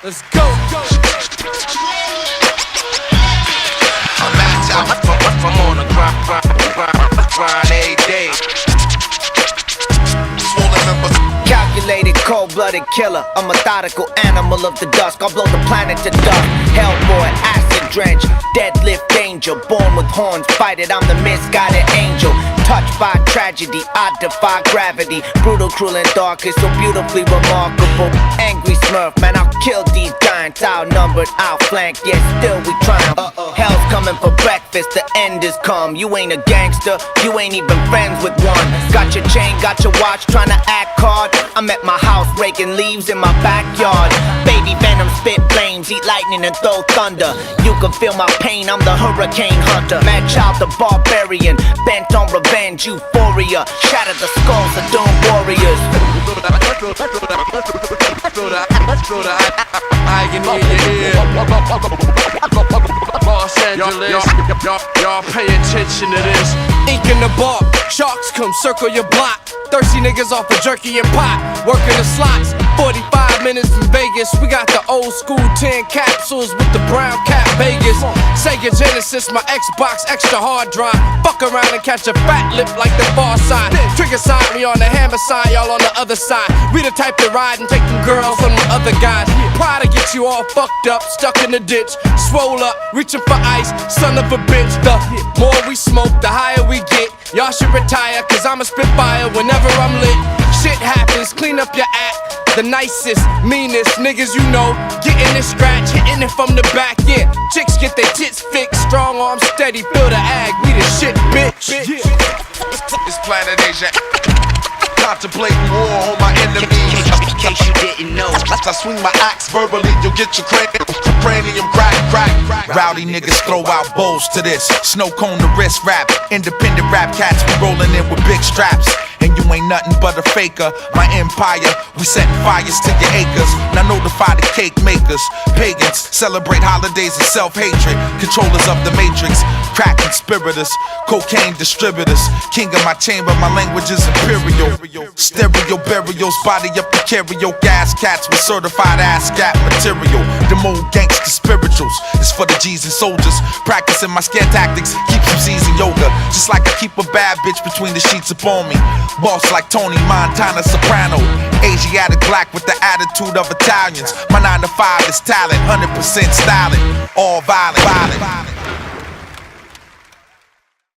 Let's go. I'm on a grind every day. Calculated, cold-blooded killer, a methodical animal of the dusk. I'll blow the planet to dust. Hellboy, acid drench, deadlift danger. Born with horns, fight it, I'm the misguided angel. Touched by tragedy, I defy gravity. Brutal, cruel, and dark is so beautifully remarkable. Angry Smurf, man, I'll kill these giants. Outnumbered, outflanked, yet still we triumph. Hell's coming for breakfast, the end is come. You ain't a gangster, you ain't even friends with one. Got your chain, got your watch, trying to act hard. I'm at my house, raking leaves in my backyard. Baby venom, spit flames, eat lightning and throw thunder. You can feel my pain, I'm the hurricane hunter. Mad child, the barbarian, bent on revenge, euphoria. Shatter the skulls of doomed warriors. I can hear you here. Los Angeles, y'all pay attention to this. Ink in the bar, sharks come circle your block. Thirsty niggas off of jerky and pot, working the slots. 45 minutes from Vegas, we got the old school 10 capsules with the brown cap Vegas. Sega Genesis, my Xbox extra hard drive. Fuck around and catch a fat lip like the far side. Trigger side, me on the hammer side, y'all on the other side. We the type to ride and take them girls from the other guys. Pride to get you all fucked up, stuck in the ditch. Swole up, reaching for ice, son of a bitch. The more we smoke, the higher we get. Y'all should retire, cause I'm a spitfire whenever I'm lit. Shit happens, clean up your act. The nicest, meanest niggas you know. Getting this scratch, hitting it from the back end. Chicks get their tits fixed, strong arms steady, feel the ag, we the shit, bitch. It's Planet Asia. Contemplating war on my enemies. In case you didn't know, I swing my axe verbally, you'll get your cranium crack. Rowdy niggas throw out bowls to this. Snow cone to wrist rap. Independent rap cats be rolling in with big straps. And you ain't nothing but a faker. My empire, we setting fires to your acres. Now notify the cake makers. Pagans celebrate holidays of self-hatred. Controllers of the matrix. Crack conspirators. Cocaine distributors. King of my chamber, my language is imperial. Stereo burials, body up the carry gas cats with certified ass scat material. The old gangster spirituals is for the G's and soldiers. Practicing my scare tactics, keep some C's in yoga. Just like I keep a bad bitch between the sheets upon me. Boss like Tony Montana Soprano. Asiatic black with the attitude of Italians. My 9 to 5 is talent, 100% styling. All violent.